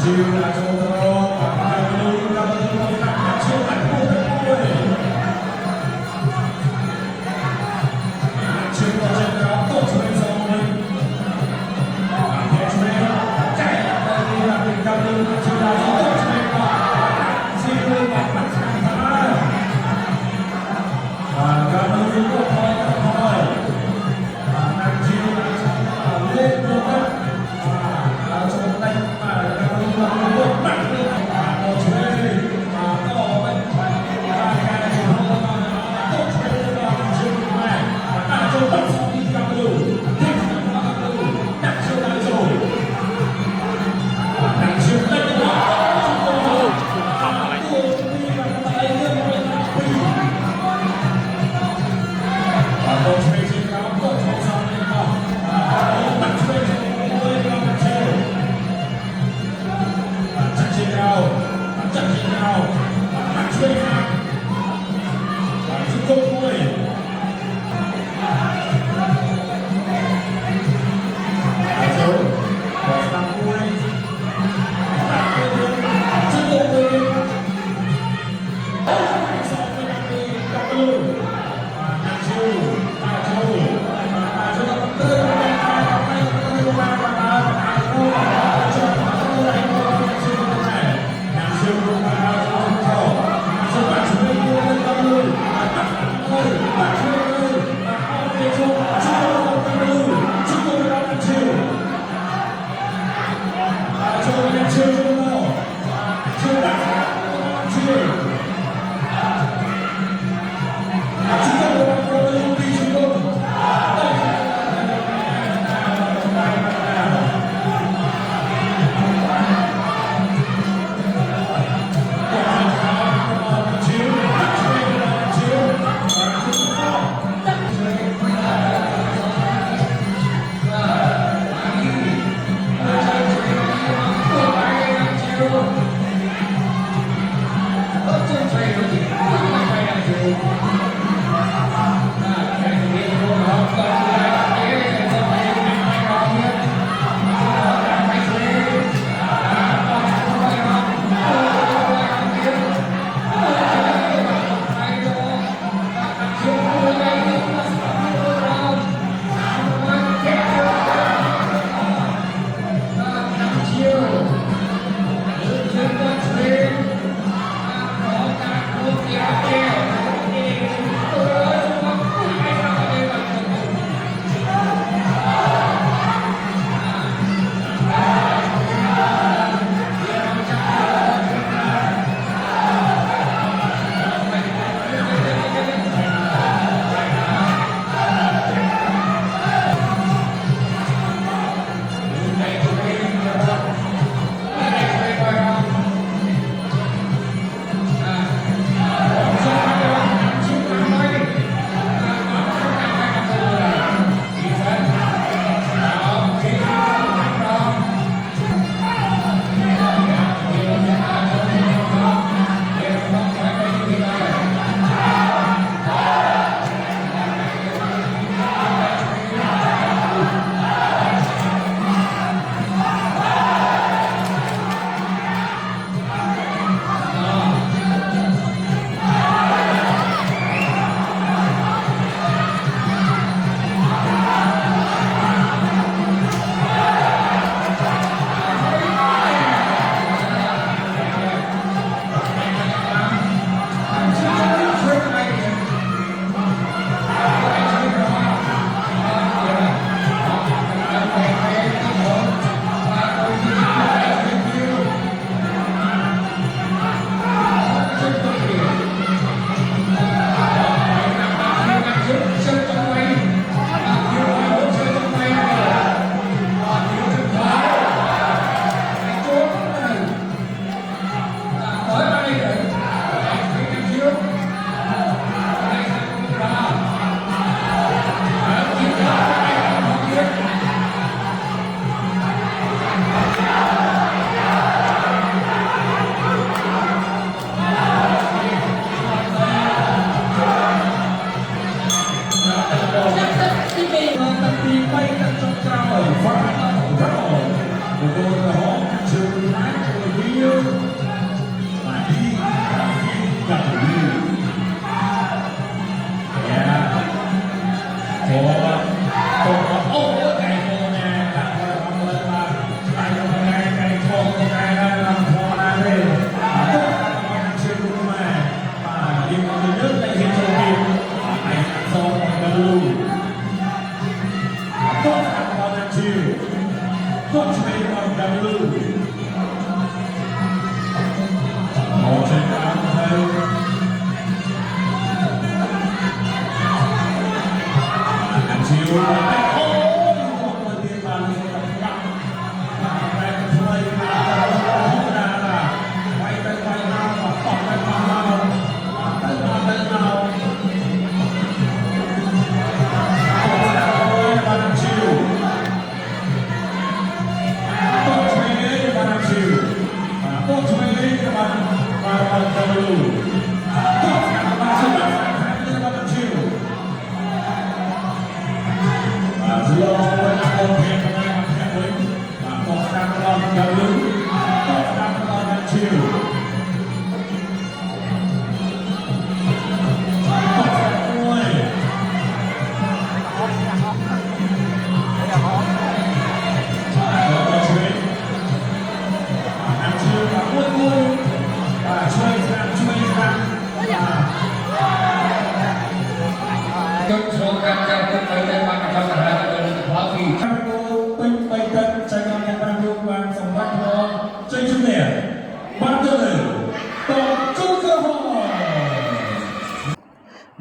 អ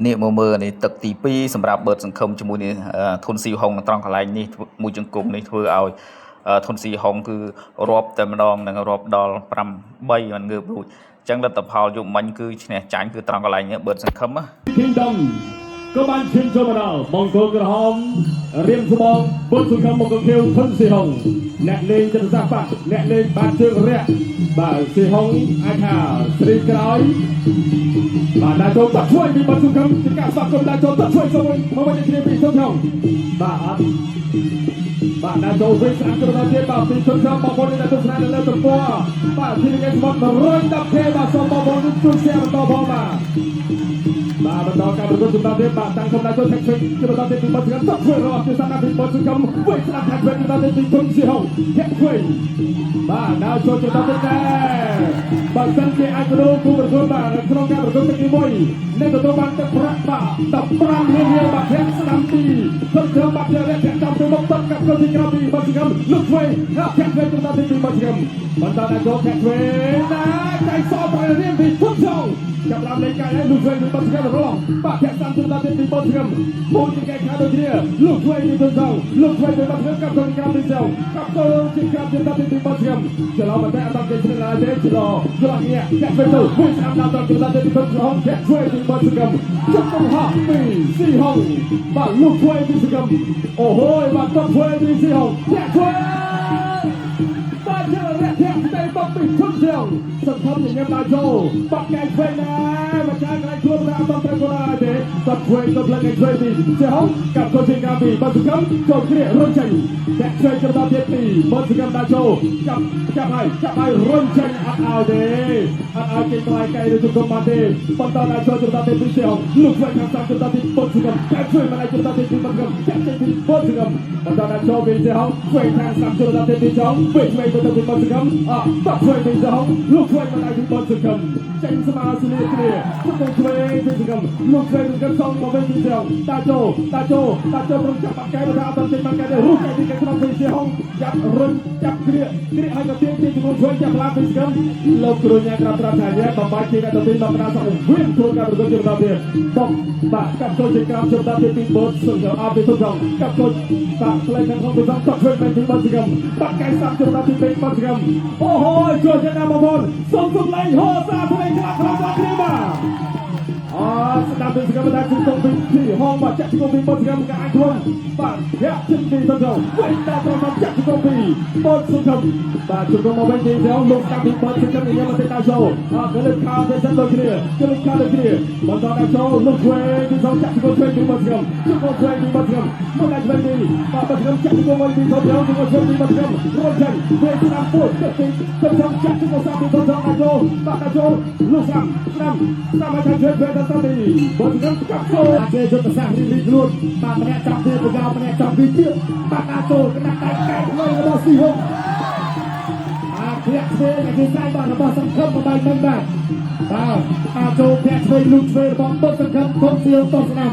នេះមកមើលនេះទឹកទី2សម្រាប់បឺតសង្ឃឹមជាមួយនេះធុនស៊ីហុងត្រង់កន្លែងនេះមួយជង្គង់នេះធ្វើឲ្យធុនស៊ីហុងគឺរាប់តែម្ដងនឹងរាប់ដល់8មិនងើបរួចអញ្ចឹងលទ្ធផលយកមិញគឺឈ្នះចាញ់គឺត្រង់កន្លែងនេះបឺតសង្ឃឹម Kingdom ក៏បានឈានចូលមកដល់មង្គលក្រហមរៀមស្បងបុតសង្ឃឹមមង្គលខៀវធុនស៊ីហុងអ្នកលេងចិត្តសាស្ត្របាត់អ្នកលេងបានជើងរាក់បាទស៊ីហុងអាចថាស្រីក្រោយបាទដាក់ចូលបាត់ជួយពីបុតសង្ឃឹមជាការស្វាគមន៍ដាក់ចូលបាត់ជួយចូលមកវិញគ្នាពីធុនហុងបាទអត់បាទដាក់ចូលវិញស្អាតទៅដល់ទៀតបាទពីធុនហុងបងប្អូនដែលទស្សនានៅលើទំព័របាទទីនេះស្មត់ 110K បាទសូមបងប្អូនជួយ share បន្តផងបាទបន្តការប្រកួតសម្រាប់នេះបាទតាំងសម្រាប់ចូល Texas ជាបន្តទៅពីបុតសង្ឃឹមតធ្វើរបស់ជាសាពីបុតសង្ឃឹមវិញស្អាតថាវិញបន្តទៅពីធុនស៊ីហុងTexas បាទដល់ចូលជាបន្តទៅបើសិនជាអាចប្រដូរគូប្រកួតបាទក្នុងការប្រកួតទឹកទី1នឹងទទួលបានទឹកប្រាក់បាទ15លានរៀលបាទធាក់ស្ដាំទីព្រឹកធ្វើបាត់ជារយៈចាំទៅមុខទឹកกับចូលទីក្រោយពីបុតសង្ឃឹមលោកធ្វើហើយធាក់ធ្វើបន្តទៅពីបុតសង្ឃឹមបន្តដល់ចូលធាក់ធ្វើណាចៃសអប្ររៀនពីធុនស៊ីហុងចាប់ដើមលេងកាយហើយលោកធ្វើពីបុតសង្ឃឹមរងបាទធាក់ស្ដាំទៅដល់ពីបុតសង្ឃឹមមួយជាកែខាដូចគ្នាលោកធ្វើពីធុនស៊ីហុងលោកធ្វើពីបុតសង្ឃឹមกับចូលទីក្រោយពីចូលกับចូលទីក្រោយពីបុតសង្ឃឹមច្រឡំតែអត់ដល់គេឆ្លងទេច្រឡំនេះធាក់ធ្វើទៅវិញស្ដាំដល់ទៅដល់ពីធុនស៊ីហុងធាក់ធ្វើពីបុតសង្ឃឹមចុកកំហោះពីស៊ីហុងបាទលោកធ្វើពីសង្ឃឹមអូហូយបាទទៅធ្វើពីស៊ីហុងធាក់ធ្វើបាទជារយៈធាក់តែបុតពីធុនស៊ីហុងសង្ឃឹមញញឹមដល់ចូលបាត់កែធ្វើណាមកចាយកន្លែងខ្លួនណាអត់ត្រូវគាត់ដែរទេគាត់ធ្វើទៅផ្លឹកកែធ្វើពីស៊ីហុងกับចូលជាការពីបុតសង្ឃឹមចូលគ្នារុញចេញធាក់ធ្វើទៅដល់ទៀតពីបុតសង្ឃឹមដល់ចូលចាប់ហើយរុញចេញអត់ឲ្យទេអត់ឲ្យគេខ្លាយកែឬជង្គង់បានទេបន្តដល់ចូលទៅដល់ទៀតពីស៊ីហុងលោកធ្វើខាងតាមទៅដល់ទៀតបុតសង្ឃឹមកែធ្វើមកដល់ទៅដល់ទៀតពីបុតសង្ឃឹមចាក់ចេញពីបុតសង្ឃឹមបន្តដល់ចូលពីស៊ីហុងធ្វើខាងតាមទៅដល់ទៀតពីចុងធ្វើទៅដល់ពីបុតសង្ឃឹមបាត់ធ្វើពីស៊ីហុងលោកធ្វើមកដល់ពីបុតសង្ឃឹមចេញស្មារតីគ្នាជង្គង់ធ្វើពីសង្ឃឹមលោកធ្វើសង្ឃឹមxongមកវិញពីស៊ីហុងតាចូលព្រមចាប់បាត់កែមកដល់អត់ចេញបាត់កែទេរុះកែពីកែក្នុងពីស៊ីហុងចាប់រុញចាប់គ្រាឲ្យក៏ទៀងជង្គង់ធ្វើចាប់ឡាពីសង្ឃឹមលោកគ្រូញ៉ាក្រាបប្រាប់ថានេះបំបាច់ជាទៅពីមកដល់សង្ឃឹមវិញធ្វើការប្រកួតជាបន្តទៀតបងបាទកាប់ចូលជាក្រាបជាបន្តទៀតពីបុតសង្ឃឹមអត់ពីទុកកាប់ចូលបាទផ្លេចក្នុងពីសំតធ្វើមិនពីបុតសង្ឃឹមបាត់កែសាប់ជាបន្តទៀតពីបុតសង្ឃឹមអូហូជួយជាណាបងប្អូនសូមសម្លេងហោសាផ្លេងក្រាបដល់គ្នាបាទស្ដាប់ពីសង្ឃឹមដែលជង្គង់ពីទីហងបាទចាក់ជង្គង់ពីបុតសង្ឃឹមក៏អាចខ្លួនបាទធាក់ជង្គង់ពីសង្ឃឹមវិញដល់ទៅមកចាក់ជង្គង់ពីបុតសង្ឃឹមបាទជង្គង់មកវិញទីទៅលោកស្ដាប់ពីបុតសង្ឃឹមញ៉ាំមកទៅដល់ចូលក៏លើកខាទៅសិនដូចគ្នាបន្តដល់ចូលលោកធ្វើពីសំចាក់ជង្គង់ធ្វើពីបុតសង្ឃឹមជង្គង់ធ្វើពីបុតសង្ឃឹមមកដល់វិញទីបាទបុតសង្ឃឹមចាក់ជង្គង់វិញពីទៅជង្គង់ធ្វើពីបុតសង្ឃឹមរួចចេញពេលស្ដាប់ពុតទៅចាក់ជង្គង់សាប់ពីទៅដល់ចូលបាទដល់ចូលលោកស្ដាប់មកថាជួយពេលដល់ទៅបុតសង្ឃឹមកាប់ចូលគេយុទ្ធសាស្ត្ររីកខ្លួនបាទម្នាក់ចាប់ទៀតប្រកោម្នាក់ចាប់ពីទៀតបាទដល់ចូលកណ្ដាប់តែកែលើរបស់ស៊ីហុងធាក់ធ្វើតែគេស្ដាយបាទរបស់សង្ឃឹមមកដល់មិនបាទចូលធាក់ធ្វើលូកធ្វើរបស់បុតសង្ឃឹមធំសៀវតស្នាម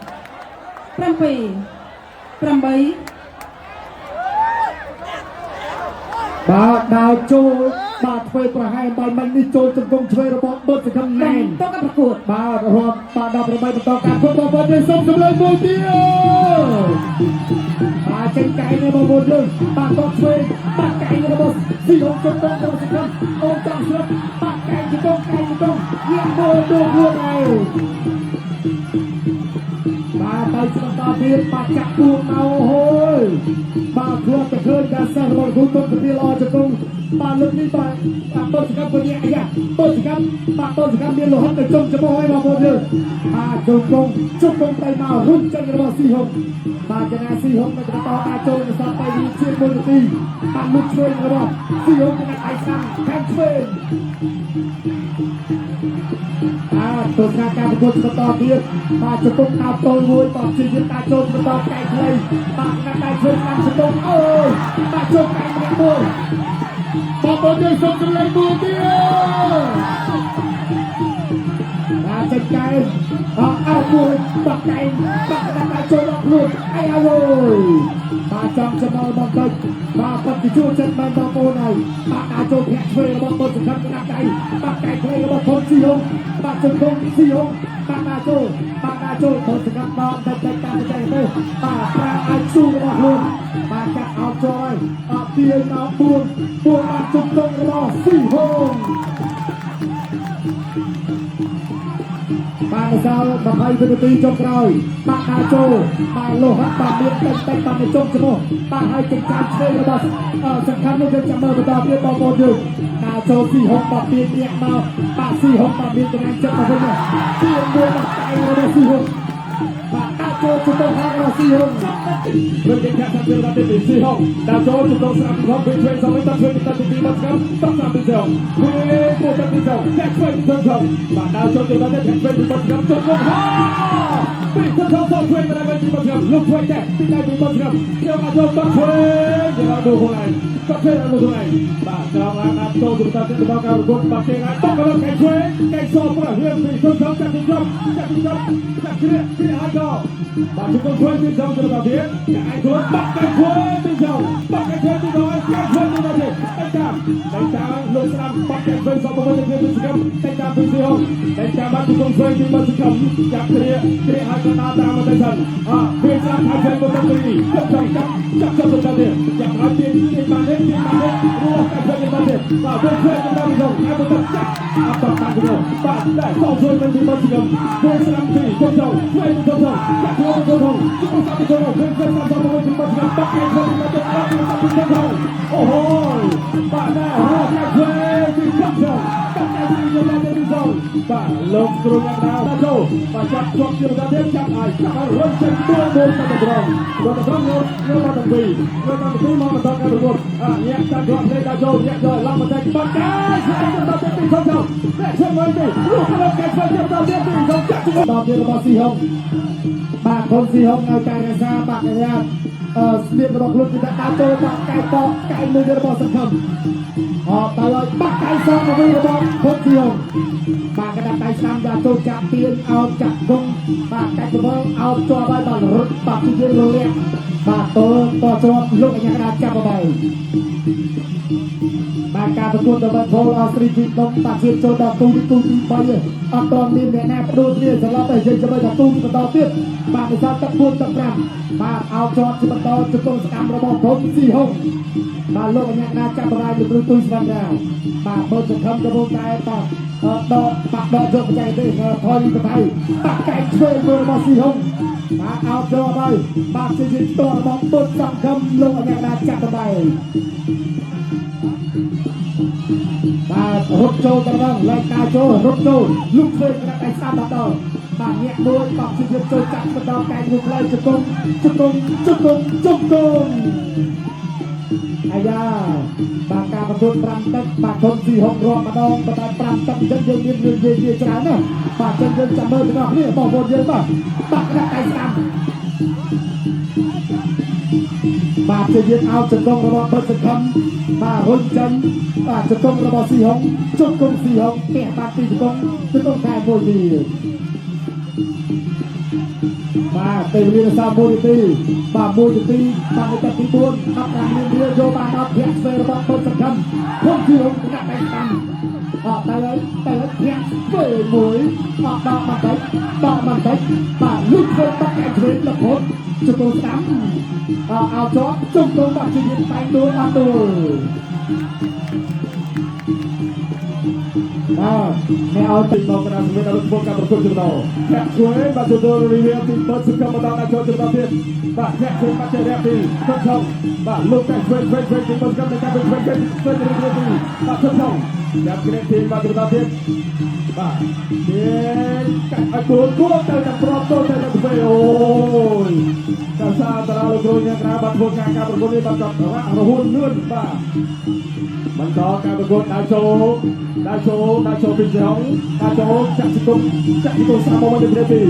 បាទដៅចូលបាទធ្វើប្រហែលបាយមិញនេះចូលជង្គង់ឆ្វេងរបស់បុត្រសង្ឃឹមណែនតការប្រកួតបាទរាប់បាទ18បន្តការធ្វើបងប្អូនយើងសូមសម្លេងមួយទៀតបាទចេញកែនេះបងប្អូនយើងបាទតឆ្វេងបាទកែរបស់ស៊ីហុងជង្គង់បុត្រសង្ឃឹមអូនចង់ស្រុតបាទកែជង្គង់យាងមកដូចខ្លួនឯងបាទទៅឆ្លងតទៀតបាទចាក់ពួងមកហូយបាទធ្លាប់តែឃើញការសិស្សរបស់គ្រូទុនទៅល្អជង្គង់បាទលើកនេះបាទបុត្រសង្ឃឹមវិញអាយ៉ាបុត្រសង្ឃឹមមានលោហិតទៅចុងច្បោះឲ្យបងប្អូនយើងបាទជង្គង់ទៅមករុញចេញរបស់ស៊ីហុងបាទចំណាស៊ីហុងទៅបន្តការចូលទៅសតទៅវាជា1នាទីបាទលុបឆ្វេងរបស់ស៊ីហុងទៅឯស្ដាំខាងឆ្វេងទស្សនការប្រកួតបន្តទៀតបាទជង្គង់តាមតូនមួយតជាយើងការចូលបន្តកែខ្លីបាទការដៃឆ្វេងតាមជង្គង់អូយបាទចូលកែម្នាក់មួយបងប្អូនយើងសូមសម្លេងមួយទៀតបាទចេញកែអើមួយបាក់កែបាក់ដាក់ដៃចូលដល់ខ្លួនអីអើយបាទចង់ចំណល់បងតិចបាទបាត់ពីជួចិត្តបានបងប្អូនហើយបាទដាក់ចូលធាក់ឆ្វេងរបស់បុត្រសង្ឃឹមដាក់ដៃបាក់កែខ្លីរបស់ធនស៊ីហុងបាទជង្គង់ស៊ីហុងបាទដាក់ចូលបុត្រសង្ឃឹមដល់តែតាមចេះទៅបាទប្រាអាចស៊ូរបស់ខ្លួនបាទចាក់អោបចូលហើយអត់ទាញមកពួនបាទជង្គង់របស់ស៊ីហុងបាទសល់20វិនាទីចុងក្រោយបាទដាក់ចូលបាទលោហិតបាទមានតិចបាទទៅចុងច្បោះបាទហើយចិញ្ចាមឆ្វេងរបស់សង្ឃឹមនោះយើងចាំមើលបន្តទៀតបងប្អូនយើងដាក់ចូលស៊ីហុងបាទមានញាក់មកបាទស៊ីហុងបាទមានចំណេញចិត្តមកវិញទៀតមួយបាទកែរបស់ស៊ីហុងបាទដាក់ចូលជង្គង់ខាងរបស់ស៊ីហុងព្រឹកជាខាងពីរបស់ទីស៊ីហុងដាក់ចូលជង្គង់ស្រាប់របស់វិញឆ្វេងសំវិញតាឆ្វេងតាទីមកស្រាប់តស្រាប់ពីចុងវិញពោតាទីចុងចាក់ឆ្វេងទៅចុងបាទដាក់ចូលទៅដល់ចាក់ឆ្វេងទៅមកស្រាប់ជង្គង់ពីទៅចូលឆ្វេងទៅដល់ទីមកស្រាប់លុបឆ្វេងតែពីដៃពីមកស្រាប់យកមកចូលបាត់ឆ្វេងទៅដល់ខ្លួនឯងបាត់ឆ្វេងដល់ខ្លួនឯងបាទចូលឡើងដាក់ចូលទៅដល់ទីមកការប្រកួតបាត់ឆ្វេងហើយតក៏កែឆ្វេងកែសោប្ររៀនពីជង្គង់ចាក់ទីចុងចាក់គ្រាហើយក៏បាទជង្គង់ឆ្វេងទីចុងទៅដល់ទៀតចាក់ឲ្យខ្លួនបាត់កែឆ្វេងទីចុងបាត់កែឆ្វេងទីដល់កែឆ្វេងទៅដល់ទៀតតែតាមលោកស្ដាប់បាត់កែឆ្វេងសពមកទៅពីសកម្មតែតាមពីស៊ីហុងតែតាមបាត់ជង្គង់ឆ្វេងទីមកសកម្មចាក់គ្រាហើយក៏តាមមកទៅសិនពេលស្ដាប់ហើយឆ្វេងមកទៅទីចាប់ទៅដល់ទៀតចាក់ឲ្យទីបានទេរស់កែឆ្វេងទៅដល់ទៀតបាទពេលឆ្វេងទៅដល់ទីហើយមកទៅចាក់អត់តតាមទៅបាទតែសោឆ្វេងទៅទីមកសកម្មពេលស្ដាប់ទីចុងឆ្វេងទៅចាក់ខ្លួនទៅជង្គង់ទៅពេលស្ដាប់ទៅទីមកសកម្មបាត់កែឆ្វេងទៅដល់ទីអូโหបាទណារស់កែឆ្វេងទីចុងបាទលោកគ្រូយ៉ាងណាដល់ចូលបាទចាប់ជាប់ជាបន្តទៀតចាប់ឲ្យរុញចេញមួយទៅត្រង់យកមកដល់ពីមកបន្តការប្រកួតញាក់តាមគ្រាប់លេខដល់ចូលញាក់យកឡើងមកតែបាត់កាយស្អីទៅដល់ទីខំចូលតែឈប់មើលទៅលោកគ្រូកែឆ្វេងទៅដល់ទីចូលចាក់ដល់ទីរបស់ស៊ីហុងបាទកូនស៊ីហុងនៅតែរក្សាបាក់កាយស្លៀករបស់ខ្លួនគឺដាក់ចូលបាក់កាយតកែមួយរបស់សង្ឃឹមទៅឲ្យបាក់កាយសងទៅរបស់ភុតស៊ីហុងបាទកណ្ដាប់ដៃស្ដាំយកចូលចាក់ទៀនអោបចាក់គង់បាទកាច់ប្រវល់អោបជាប់ឲ្យបាទរត់បាក់ពីយើងរលាក់បាទតជាប់លោកអាញាកដាចាប់បបាយបាទការប្រកួតរបស់ផលអស្រីពីដុំតាជាចូលដល់ទូទី3អត់ទាន់មានអ្នកណាបដូរគ្នាស្លាប់តែយើងចាំមើលថាទូទីបន្តទៀតបាទពិសាទឹក4ទឹក5បាទអោបជាប់ជាបន្តជង្គង់សកម្មរបស់ធំស៊ីហុងបាទលោកអាញាកដាចាប់បបាយលើទូស្វាន់ដាវបាទបើសង្ឃឹមកំពុងតែបាទដកយកបច្ចេកទេសថយទៅថៃបាក់កែឆ្វេងរបស់ស៊ីហុងបាទអោបយកហើយបាទជាជាតរបស់ពុតសង្ឃឹមលោកអាញាកដាចាប់បបាយបាទរត់ចូលទៅដល់ឡើងការចូលរត់ចូលលុកធ្វើកណ្ដាប់ដៃស្ដាប់ដល់ បាទញាក់មួយបោកជាយើងចូលចាក់បន្តកែងមួយផ្លូវជង្គង់អាយ៉ាបាទការបន្ទូល5ទឹកបាទធនស៊ីហុករាប់ម្ដងបន្ត5ទឹកអញ្ចឹងយើងមានរឿងនិយាយច្រើនណាស់បាទអញ្ចឹងយើងចាំមើលទាំងអស់គ្នាបងប្អូនយើងបាទដាក់ដៃស្ដាំបាទជាយើងឲ្យចង្គង់របស់បិទសង្ឃឹមបាទរុញចេញបាទចង្គង់របស់ស៊ីហុងជង្គង់ស៊ីហុងផ្ទះបាទពីចង្គង់ខែមួយទៀតបាទពេលវេលាសល់1នាទីបាទ1នាទីបាទនៅទី4 15នាទីយកបានដល់ភាគស្វែរបស់បិទសង្ឃឹមធំស៊ីហុងដាក់ដៃស្ដាំតែភាគស្វែមួយដល់បន្តិចបាទលុបធ្វើបាក់កែឆ្វេងលផុតជង្គង់ស្ដាំเอาจอบจุ่มลงแบบชีวิตไปดูอันดูไม่เอาติดลงกระดานไม่เอาลูกบอลกับประตูจุดโตแค่ช่วยมาจุดโตรีเวียติดบอลสุดกำลังมาโจจุดโตเพียงบ้าแค่ช่วยมาเจอเรียบดีทุกช่องบ้าลูกแค่ช่วยติดบอลกับในการเป็นช่วยเรียบดีบ้าทุกช่องจับเกรดทีมมาจุดโตเพียงบ้าเด็กกันตัวเตะกับโปรโตเตะกับเฟโอDasar terlalu gronya kerabat bukan kabar gol ini baca rohun nun pak mentok kabar gol daco pinjau daco cak cikung sama mana berarti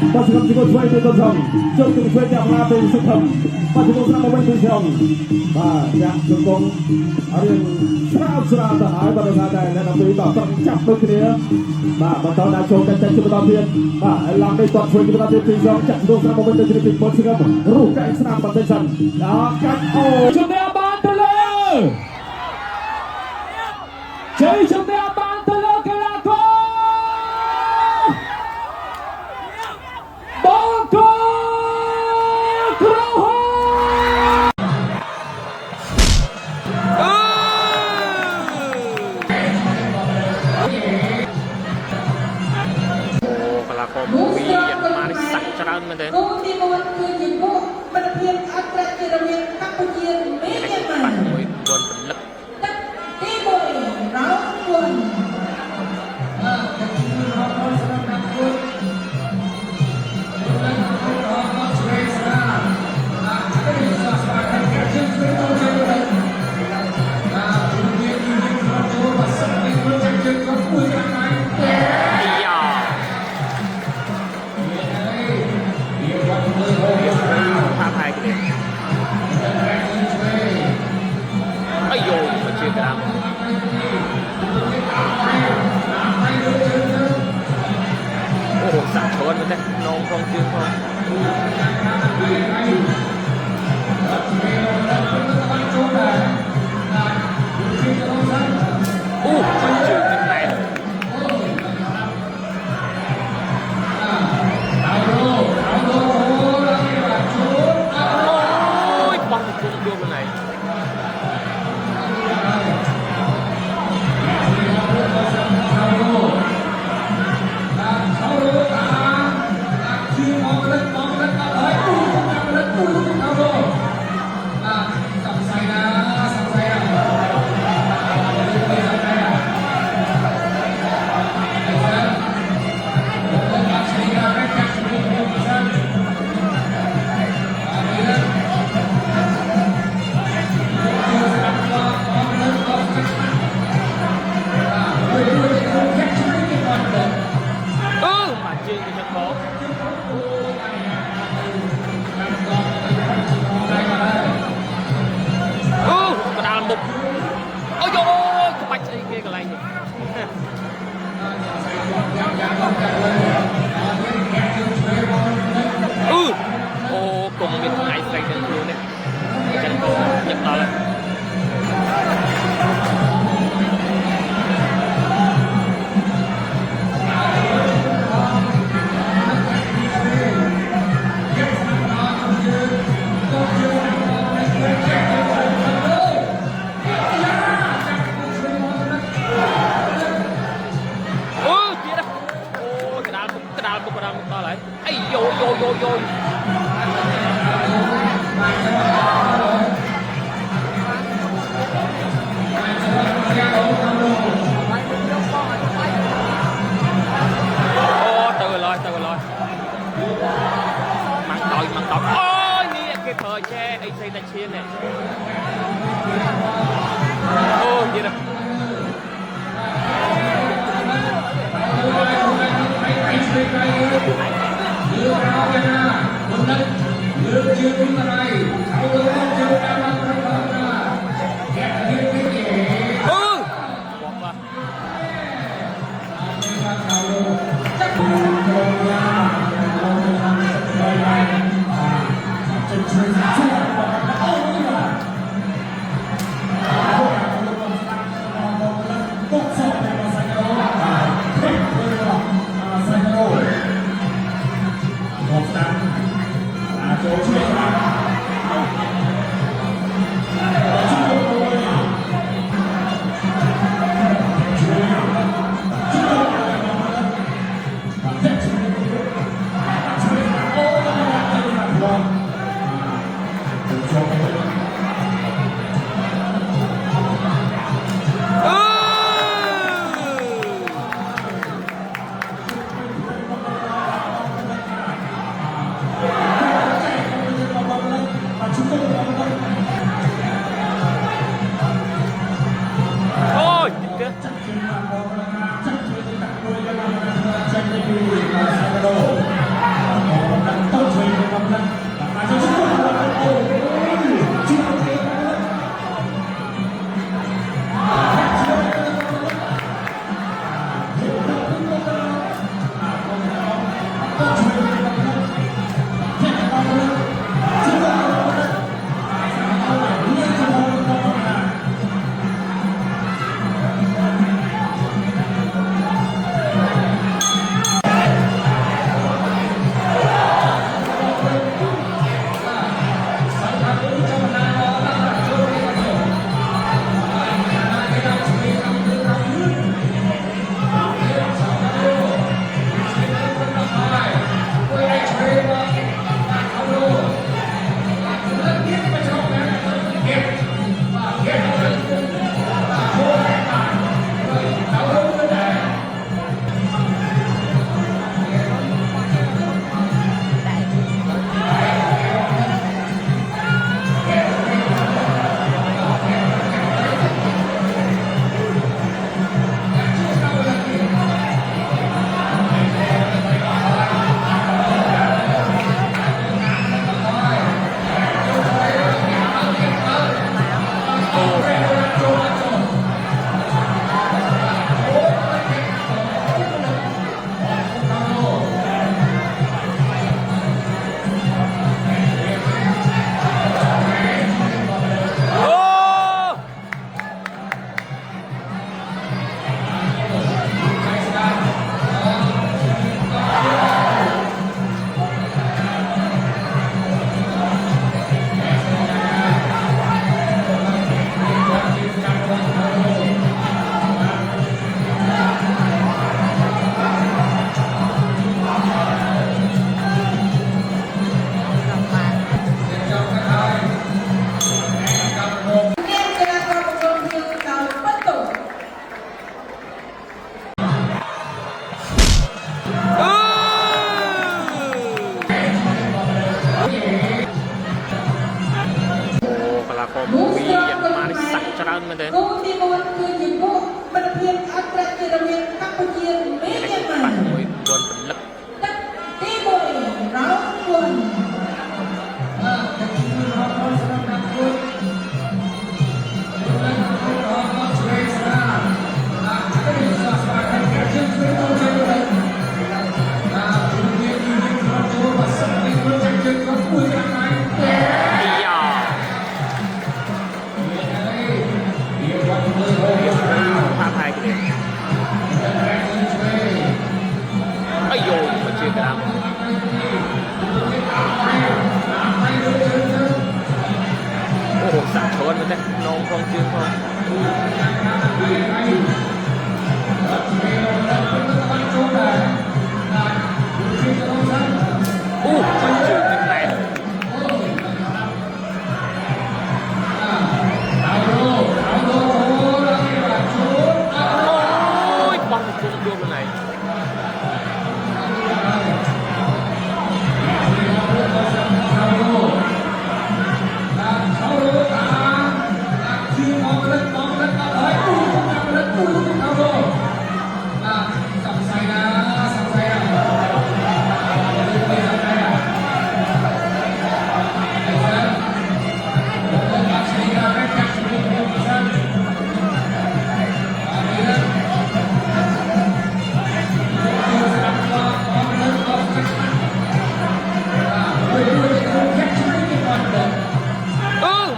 pasukan cikung cuai itu dong cikung cuai yang melapis sekem pasukan sama mana pinjau pak cak cikung hari serap terhai pada saat ini nanti itu tercap begini pak mentok daco cak cikung tapin pak lambai top cuai kita tapin pinjau cak cikung sama mana berarti pasukanรูปแกงสนามบันเทิงสันดากันโอชุดเดียบานตะเลยเจชุดเดียบานตะเลยกันละก็บอลก็กระหอบกลาคมวีอย่างมาได้สักจานมันเด้อมันเพียงอัตราเจริญกัมพูชีไม่ได้มา ปั่นมวยบนเป็นลึก ตัดที่บอยเราคนท่าทายกันเลยไอ้โยมมาเชื่อกันโอ้โหสั่งชนมันได้น้องคงชื่อเขาอู้มันชื่อกันไหนดูมันไหนcùng mình ngày xây dựng luôn đấy chân cô nhập đó là ច្រើនមែនទេ គោទី1គឺជាគោមិត្តភាពអន្តរជាតិរវាងកម្ពុជានិងមីយ៉ាន់ម៉ា បាត់មួយបនពលិក ទឹកទី1 round ថាថៃគ្នាអាយមកជឿក្រាមអូសាក់ច្រើនមែនទេនងផងជឿផងអូជឿតែ ôi băng cung luôn này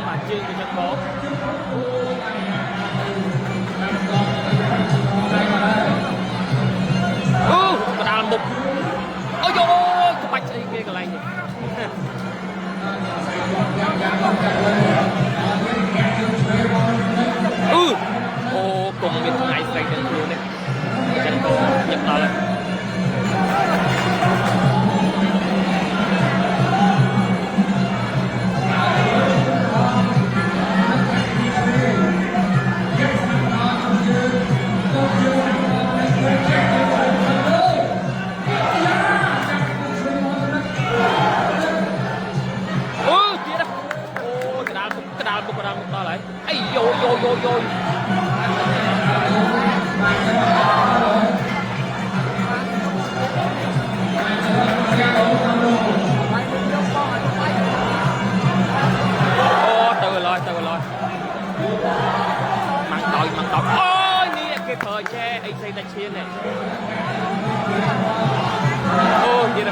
mà chưa cái chân bóng mà đào một ôi dồi ôi cái bạch ấy kia cái này ô cùng mình ngày xây chân luôn đấy chân cô nhập nó lên đó lại ấy vô từ rồi mặn tỏi ôi nè cái thời che ấy xây ta chiên này ô gì đó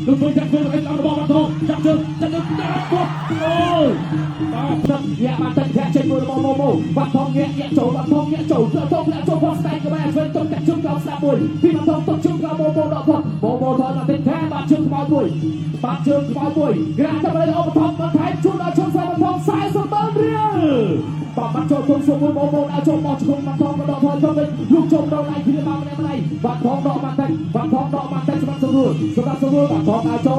លោកធ្វើចាក់ធ្វើឲ្យតាមរបស់បាត់ផងចាក់ជើងដាក់គាត់អូយបាទទឹកយ៉ាបានទឹកធាក់ចេញមួយរបស់ម៉ូម៉ូបាត់ផងញាក់ចូលបាត់ផងញាក់ចូលចូលផងស្ដែងក៏បានធ្វើទុកកាត់ជើងក្រោមស្ដាប់មួយពីបាត់ផងទុកជើងក្រោមម៉ូម៉ូដកគាត់ម៉ូម៉ូថតមកទឹកធាក់បាត់ជើងខ្មៅមួយក្រាក់ទៅលើឧបត្ថម្ភបន្ថែមជូនដល់ជនស្រីបាត់ផង40ម៉ឺនរៀលបាត់ចូលទុំសុំមួយម៉ូម៉ូដល់ចូលមកជុំបាត់ផងដកថតទៅវិញលោកចូលដល់ដៃគ្នាបានម្នាក់បាត់ផងដកបាត់ទឹកសម្រាប់ស្រួលបាត់ផងដល់ចូ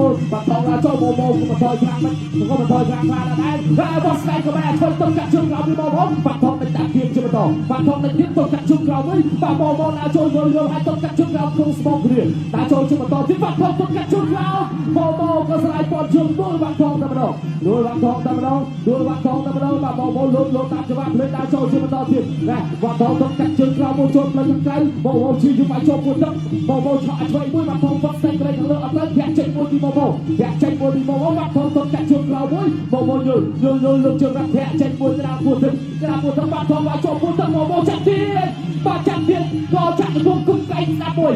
លម៉ូម៉ូក៏ថយខ្លាំងមិនក៏ថយខ្លាំងដែរហើយបោះស្ដែងក៏បានធ្វើទុកកាត់ជើងក្រោមពីម៉ូម៉ូបាត់ផងនឹងដាក់គៀងជិះបន្តបាត់ផងនឹងទៀតទុកកាត់ជើងក្រោមវិញបាទម៉ូម៉ូដល់ចូលយល់ឲ្យទុកកាត់ជើងក្រោមក្នុងស្បោកគ្រាដល់ចូលជិះបន្តទៀតបាត់ផងទុកកាត់ជើងក្រោមម៉ូម៉ូក៏ស្រាយបត់ជើងមួយបាត់ផងតែម្ដងដួលបាត់ផងតែម្ដងបាទម៉ូម៉ូលូតតាមច្បាប់លេងដល់ចូលជិះបន្តទៀតណាបាត់ផងទុកកាត់ជើងក្រោមមួយចូលផ្លូវខាងក្រៅម៉ូម៉ូជិះយំឲ្យចូលមួយទឹកម៉ូម៉ូឆក់ឲ្យឆ្វេងមួយបាត់ផងបាត់ស្ដែងក្រែងខាងលើអត់ទៅធាក់ចេញមួយពីម៉ូម៉ូបាត់ផងទុកកាត់ជើងក្រោមមួយម៉ូម៉ូយល់លោកជើងរាប់ធាក់ចេញមួយក្រៅពួតទឹកបាត់ផងឲ្យចូលមួយទឹកម៉ូម៉ូចាក់ទៀតបាទចាក់ទៀតក៏ចាក់ទៅគុំកៃស្ដាប់មួយ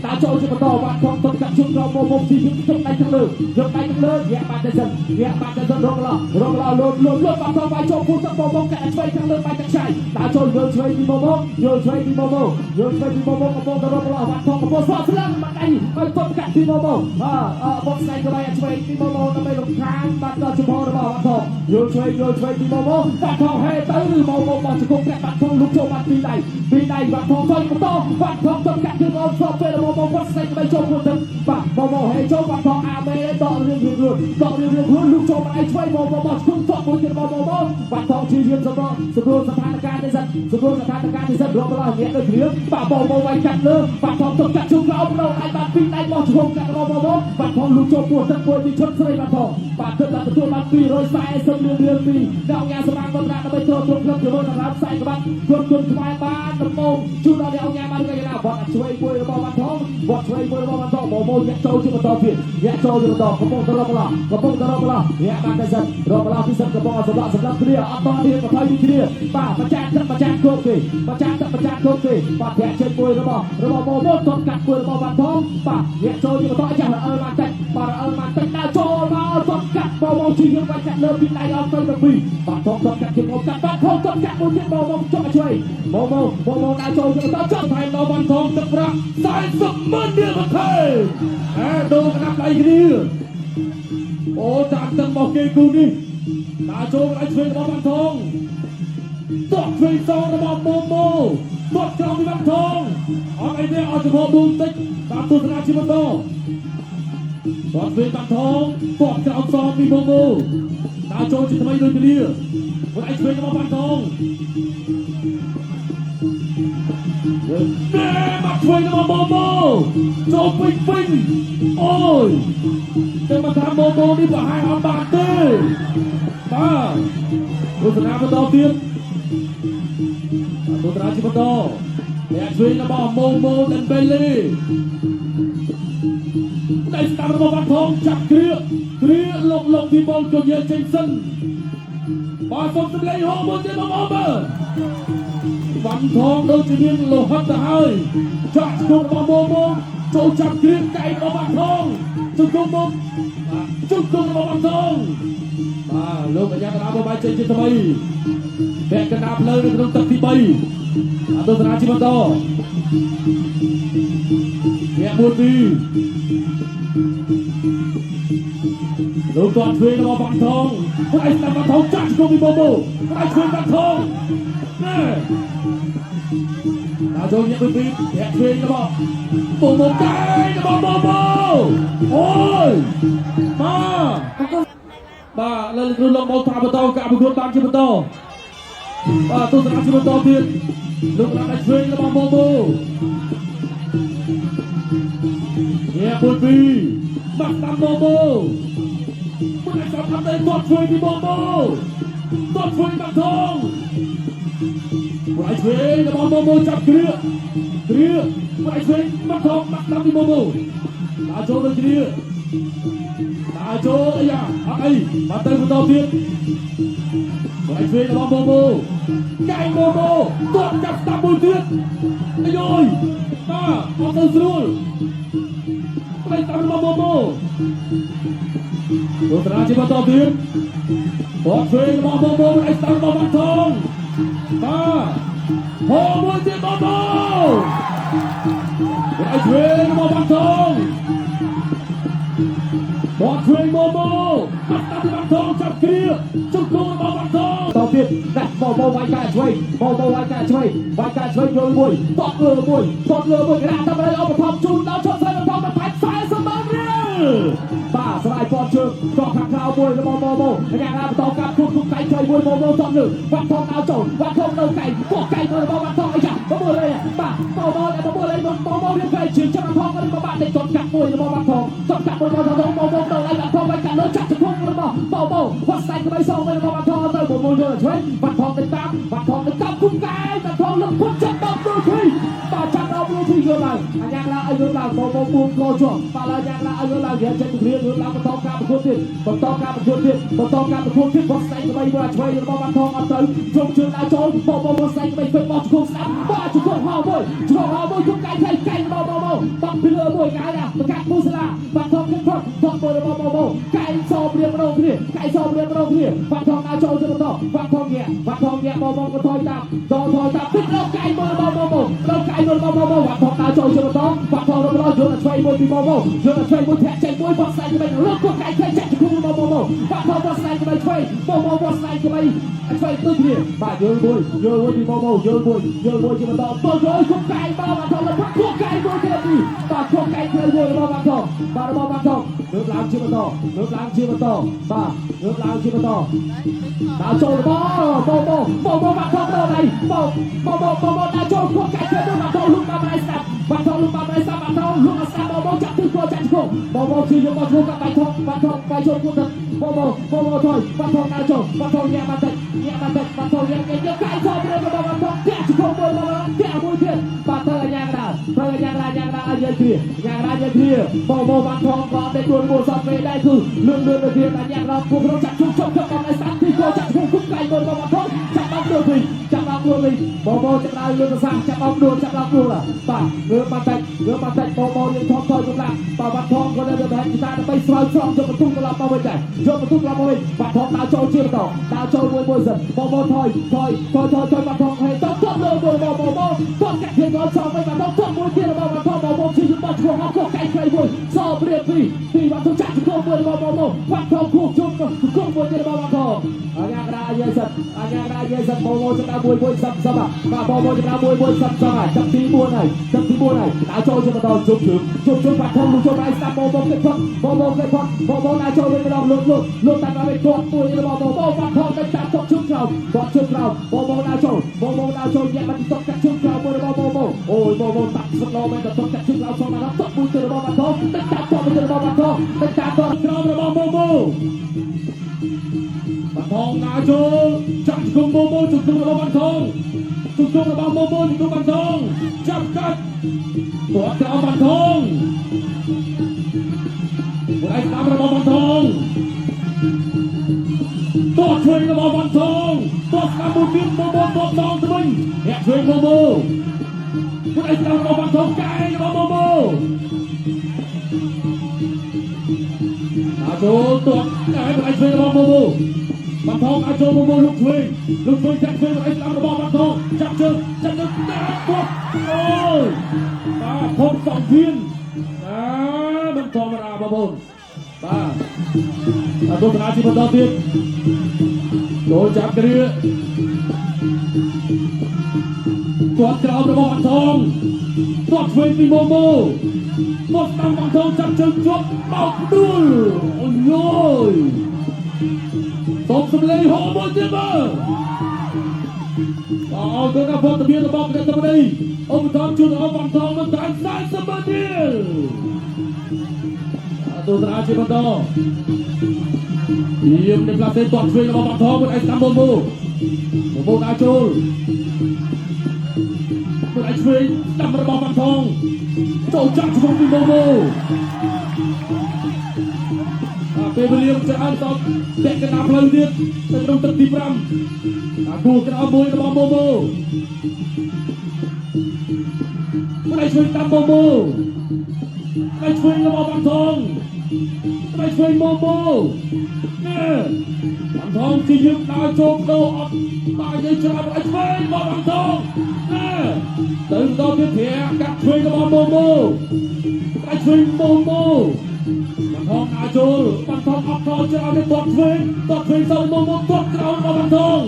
តាចូលជិះបន្តបាត់ផងទុកកាត់ជើងក្រោមម៉ូម៉ូជិះយកដៃខាងលើញាក់បាត់ទៅសិនរងឡោលូតបាត់ផងឲ្យចូលមួយទឹកម៉ូម៉ូកាត់ឆ្វេងខាងលើបាយទឹកឆៃតាចូលយល់ឆ្វេងពីម៉ូម៉ូកំពុងទៅរងឡោបាត់ផងកំពុងស្វាស្លាំងបាត់ដៃឲ្យទុកកាត់ពីម៉ូម៉ូបងស្ដេចក៏បានឆ្វេងពីម៉ូម៉ូដើម្បីរំខានបាត់ដល់ចំហរបស់បាត់ផងយល់ឆ្វេងពីម៉ូម៉ូបាត់ផងហេទៅម៉ូម៉ូបោះជង្គង់កាត់បាត់ផងលុកចូលបាត់ពីដៃបាត់ផងចូលបន្តបាត់ផងទុកកាត់គឺអត់ស្បពេលម៉ូម៉ូគាត់ស្ដេចក៏បានចូលមួយទឹកបាទម៉ូម៉ូហេចូលបាត់ផងអាមេដករឿងខ្លួនលុកចូលបាត់ឯឆ្វេងម៉ូម៉ូបោះជង្គង់ទក់មួយទៀតម៉ូម៉ូបាត់ផងជាយាមសម្រួលស្ថានភាពនេះសិនរកដល់អ្នកដូចគ្នាបាទម៉ូម៉ូវាយកាត់លើបាត់ផងទុកកាត់ជុំក្រោមដល់ឲ្យបាត់ពីដៃបោះជង្គង់កាត់ម៉ូម៉ូបាត់ផងលុកចូលពោះទឹកមួយពីឈុតស្រីបាត់ផងបាទគិតថាទទួលបាន240រៀលពីដល់ញ៉ាសម្រាប់បន្តដើម្បីចូលជុំក្លឹបជាមួយសម្រាប់ខ្សែក្បាត់គ្រប់ខ្មែរបានដំណងជូនដល់អ្នកញ៉ាបានគេណាបាត់ឆ្វេងមួយរបស់បាត់ផងម៉ូម៉ូញាក់ចូលជាបន្តទៀតកំពុងទៅរកឡាញាក់បានតែសិនរកឡាពីសិនកំពុងសម្រាប់គ្នាអត់តទៀត20វិគ្នាបាទបច្ចាក់គោកគេបាទធាក់ចេញមួយរបស់ម៉ូម៉ូទាត់កាត់មួយរបស់បាត់ផងបាទញាក់ចូលជាបន្តចាស់អើបានតែដល់ចូលមកទាត់កាត់ម៉ូម៉ូជាយើងបាច់កាត់លើពីដៃអត់ទៅពីបាទទាត់កាត់ជាម៉ូកាត់បាត់ផងទាត់កាត់មួយទៀតម៉ូម៉ូចុះឆ្វេងម៉ូម៉ូដល់ចូលជាបន្តចុះថែមដល់បាត់ផងទឹកប្រាក់40ម៉ឺនរៀលបន្ថែមដូរកណាប់ដៃគ្នាអូតាមទឹកមកគេគូនេះដល់ចូលឲ្យឆ្វេងរបស់បាត់ផងតោះឆ្វេងសងរបស់ម៉ូម៉ូតោះក្រោមពីបាត់ផងអត់អីទេអត់ចំហប៊ូមតិចតាមទស្សនាជីវិតតោះឆ្វេងបាត់ផងតោះក្រោមសងពីម៉ូម៉ូដល់ចូលជាថ្មីដូចគ្នាគាត់ឲ្យឆ្វេងរបស់បាត់ផងបាត់ឆ្វេងរបស់ម៉ូម៉ូចូលពេញអូយតែមកថាម៉ូម៉ូនេះប្រហែលអត់បានទេបាទទស្សនាបន្តទៀតទស្សនាជីវិតតអ្នកឆ្វេងរបស់ម៉ូម៉ូដេនបេលីដៃស្ដាំរបស់បាត់ផងចាប់គ្រាលោកពីបងក៏និយាយចេញសិនបាទសូមសម្លេងហោមួយទៀតបងមើលបាត់ផងដូចជាមានលោហិតទៅហើយចាក់ជង្គង់របស់ម៉ូម៉ូចូលចាប់គ្រាកែរបស់បាត់ផងជង្គង់របស់បាត់ផងបាទលោកអាញាកណ្ដាលបបាយចេញជាថ្មីពាក់កណ្ដាលផ្លូវនៅក្នុងទឹកទី3ទស្សនាជីវិតតអ្នកមួយពីលោកទាត់ឆ្វេងរបស់បាត់ផងគាត់ឲ្យស្ដាប់បាត់ផងចាក់ជង្គង់ពីម៉ូម៉ូគាត់ឲ្យឆ្វេងបាត់ផងណែដល់ចូលអ្នកមួយពីអ្នកឆ្វេងរបស់ម៉ូម៉ូកែរបស់ម៉ូម៉ូអូយបាទលើគ្រូលោកមកថាបន្តការប្រកួតតាមជាបន្តបាទទស្សនាជាបន្តទៀតលោកដាក់ឲ្យឆ្វេងរបស់ម៉ូម៉ូអ្នកមួយពីបាត់តាមម៉ូម៉ូមិនអាចចាប់បានទាត់ឆ្វេងពីម៉ូម៉ូទាត់ឆ្វេងបាត់ថងគាត់ឆ្វេងរបស់ម៉ូម៉ូចាប់គ្រាគាត់ឆ្វេងបាត់ថងបាត់តាមពីម៉ូម៉ូដល់ចូលដូចគ្នាដល់ចូលអាយ៉ាអត់អីបាត់ទៅបន្តទៀតគាត់ឆ្វេងរបស់ម៉ូម៉ូកែម៉ូម៉ូទាត់ចាប់ស្ដាប់មួយទៀតអាយយបាទអត់ទៅស្រួល ไปตามมาโมโมตัวตราจิมาต่อทีมบอลช่วยมาโมโมไอ้ตามมาบังทองมาโมโมจิมาโมไอ้ช่วยมาบังทองบอลช่วยโมโมตัดบังทองจับเคลียร์จุดโกงมาบังทองต่อทีมแต่โมโมไว้การช่วยโมโมไว้การช่วยโยนบุยตอกเรือบุยกระดาษทำอะไรเอาไปทำจุดแล้วชนใส่บังทองมาแทงซ้ายสมังเรือป้าสลายบอลเชิงกองขังข่าวบุยแล้วโมโมงานต่อการคุกไก่ช่วยบุยโมโมต่อหนึ่งวัดทองดาวโจนวัดทองเอาไก่พวกไก่เบอร์วัดทองไอ้จ่าโมโมเลยป้าโมโมเลยโมโมเรียกใครชื่อชนะทองกันมาบ้านในจนกัดบุยแล้ววัดทองจนกัดบุยโมโมเอาไอ้วัดทองไปกันเลยจับจะพุ่งแล้วโมโมวัดใส่ก็ไม่ส่งไปแล้ววัดทองเลยโมโมเดินช่วยวัดทองไปตามคุกไก่วัดทองลงพุ่งจับต้องดูทีป้าจับเราดูทีเยอะเลยอันยังละอายุเราโมโมปูนโกชัวป้าเรายังละอายุเราเดี๋ยวจะเรียนเราวัดทองการประกวดที่วัดทองการประกวดที่วัดใส่ก็ไม่ว่าช่วยแล้ววัดทองเอาตื่นชมเชิญอาโจนโมโมวัดใส่ก็ไม่เป็นบอลคุกสามบ้าจุกห่อบุยคุกไก่ไก่โมปักพิเลอร์บุยไก่นะประกาศมุสลาวัดทองขึ้นพ้นทองบุยโมไก่ซอมเรียนมาลงที่วัดทองอาโจนจะมาต่อวัดทองเงี้ยโมก็ถอยตามปิดเราไก่โมเราไก่โมวัดทองอาโจนจะมาต่อวัดทองเราโยนช่วยบุยที่โมโยนช่วยบุยแทะใจบุยวัดใส่ก็ไม่เลือกพวกไก่เคยแจกจะคุ้มโมวัดทองวัดใส่ก็ไม่ช่วยโมวัดใส่ก็ไม่ช่วยตื้อที่บ้าโยนบุยที่โมโยนบุยจะมาต่อตัวโยนพวกไก่มาวัดทองแล้วพวกไก่บุยเท่านี้บ้าพวกไก่เคยบุยมาวัดทองเลือกล้างชิมาต่อบ้าเลือกล้างชิมาต่อดาวโจนโมวัดทองโมไหนโมดาวโจนพวกไก่เคยบุยวัดทองลุกมาไม่สับวัดทองลุกมาไม่สับวัดทองลุกมาสับโมจับถึงตัวจับโมคือยังมาทุกกับไปทองวัดทองไปชนกูถึงโมถอยวัดทองดาวโจนวัดทองแย่มาเตะวัดทองแย่ไก่ชอบเรื่องกับวัดทองแย่ชิโก้บุยโมแย่บุยเทียนวัดทองยางราเยอะทีโมวัดทองก็ได้ตัวโมสับไปได้คือเรื่องเทียนยางราพวกเราจับชุกกับในสัตว์ที่โกจับคุกไก่บนวัดทองจับเอาตัวเลยโมจะได้เรื่องสร้างจับเอาตัวล่ะป่ะเรือมาเตะโมยังทองถอยกำลังป่ะวัดทองก็ได้แบงกีตาร์ไปสไลด์ช่องจนประตูกลับมาไว้ใจวัดทองดาวโจเชื่อต่อดาวโจมวยสัตว์โมถอยวัดทองให้ต้องเลยโมต้องแกะเพียงร้อยสองไปวัดทองต้องมวยเที่ยววัดทองโมชี้จุดบอลช่วงเอาโคไก่ใครมวยสอบเรียนปีวัดทองจัดโคมวยโมวัดทองคู่จุดโคมวยเที่ยววัดทองอันยังรายเยสัตโมจะได้มวยสับสบะมาโมจะได้มวยสับสบะจับทีมวยไหนดาวโจจะมาต่อจุดวัดทองลุกโจไรสับโมเก็บพักโมดาวโจเลยมาลองลุกตัดมาไปกดตัวเองโมวัดทองไปจับตกชุดเราโมดาวโจแยกมันตกจากชุดเราโมโอ้ยโมตัดสโลว์มันตกจากชุดเราสองมาแล้วตกมือเจอวัดทองไปจับตัวเจอวัดทองไปจับตัวเราโมวัดทองดาวโจจับกุมโมจุดตัววัดทองจุดตัวโมจุดตัววัดทองจับกัดตัวเจ้าวัดทองไอ้ตามระบบวัดทองตัวช่วยระบบวัดทองตัวสามบุญบินโมตัวทองตัวนึงแยกช่วยโมไอ้ตามระบบวัดทองไก่ระบบโมอาโจตัวไอ้ช่วยระบบโมวัดทองอาโจโมลุกช่วยจับช่วยไอ้ตามระบบวัดทองจับเจอแต่ปุ๊บโอ้ยตาพบสองทีมมันธรรมดาบ้าบนบ้าตัวธนาชิบะต่อทีมโดนจับกระเรือตัวกระเอาระบบวัดทองตัวช่วยตีโมตัวตามวัดทองจับเจอจบเป่าดูโอ้ยสมสำเร็จหัวบนเจ้าบ้าเอาตัวนักบอลตะเบียนระบบกันตะบีเอาไปทำจุดเอาวัดทองมาถ่ายสายสมบัติตัวตราชิบันโตทีมในประเทศตอนช่วยระบบวัดทองบนไอ้ตามโมดาโจบนไอ้ช่วยตามระบบวัดทองโจจับชุบตีโมเป็นเรื่องจะอันตอบเด็กกระนาเพลิงเดียดเป็นตรงตึกที่พรำดูกระเอามวยระบบโม ได้ช่วยตามโมโมได้ช่วยกระบอกบังทองได้ช่วยโมโมเนี่ยบังทองที่ยึดดาวโจมโตออกตายในชาไอ้ช่วยกระบอกบังทองเนี่ยตื่นตัวเพียงเพียงกับช่วยกระบอกโมโมได้ช่วยโมโมบังทองอาโจบังทองออกทองจะเอาในตัวช่วยใส่โมโมตัวเอาบังทอง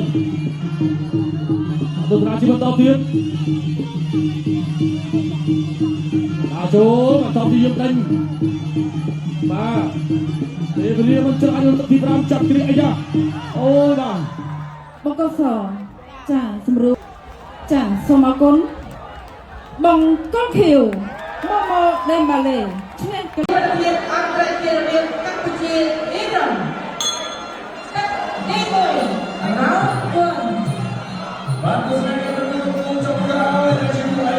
ตัวนาชีพต่อเพียงอาโจบังทองที่ยึดดันมาเดี๋ยวเรียกมันจะada untuk diberancat kiri aja oh bang បកសចាសម្រួលចាសូមអរគុណបងកុលខៀវមកដេមបាឡេឈ្នះ ระเบียบอันตรายระเบียบกัมพูชีอิรันนี่มวยเราเวิร์น Bagus mereka berdua untuk kawal dan cintai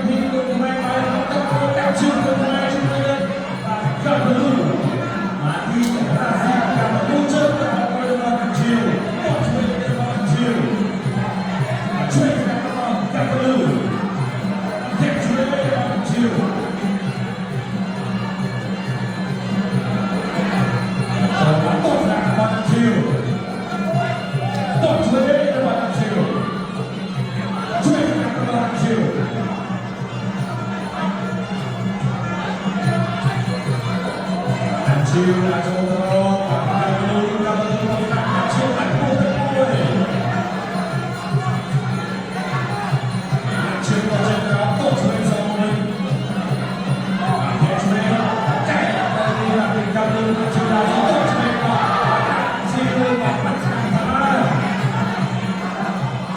hidup mereka untuk kacau mereka tak perlu mati rasa kamu muncul pada kecil kecil cuy tak perlu kecil kecil jangan tosak kecil tak cuy kecil Chiều là chỗ đó, cả người ta vẫn còn đang chiều lại vô tới cuối. Chiều vào trên đó, tốt cho nên sao mình. Thế cho nên, chạy là đi làm tình cảm nhưng chiều là tốt cho nên là chiều là bắt sang thả.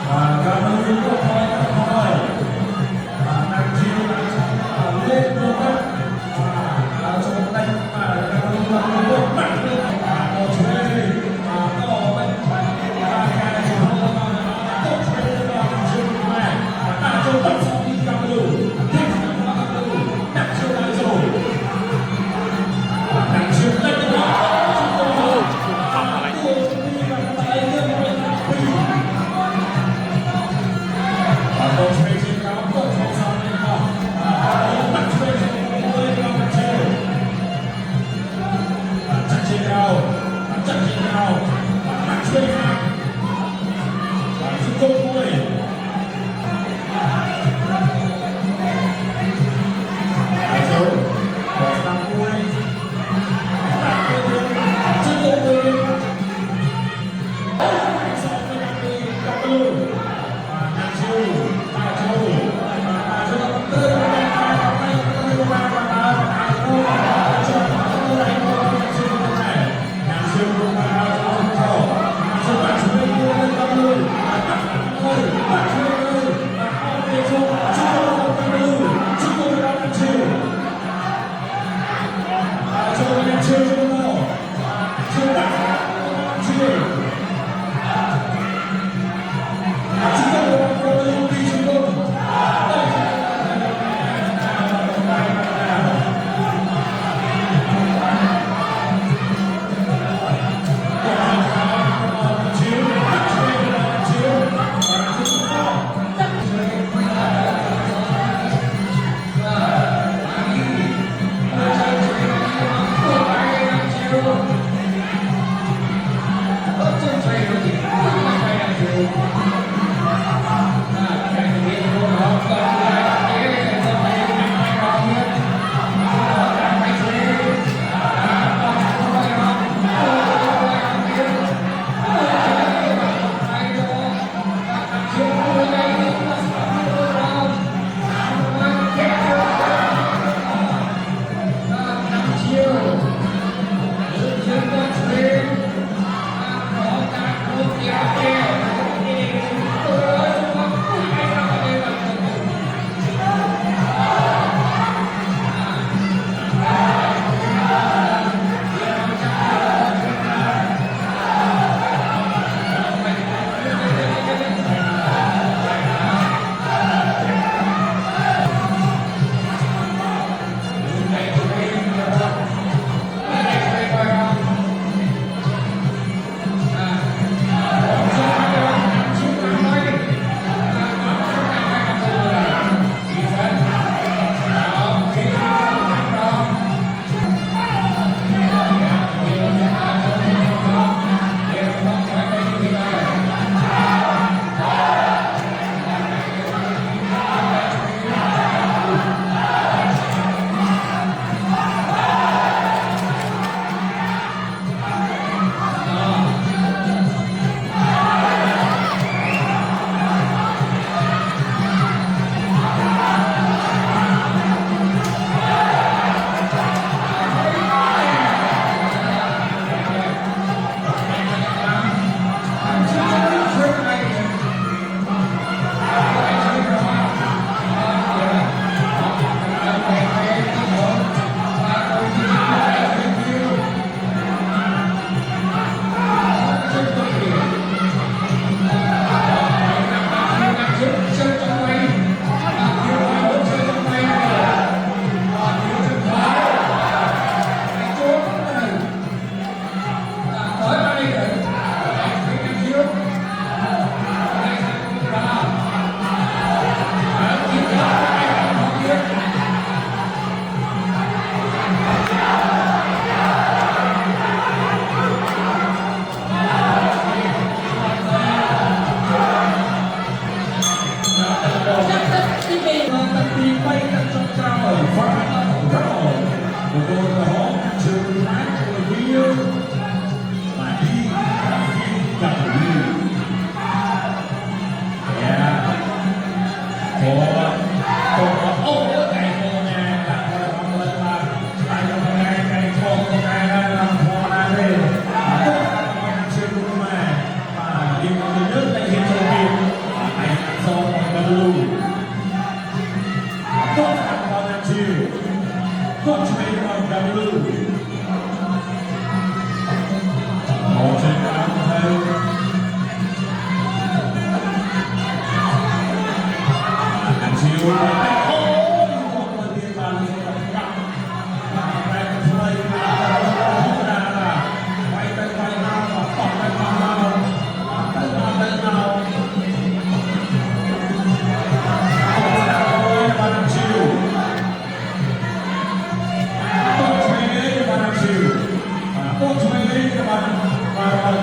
Và cả người có thôi, đang chiều là lên vô đất. Chỗ này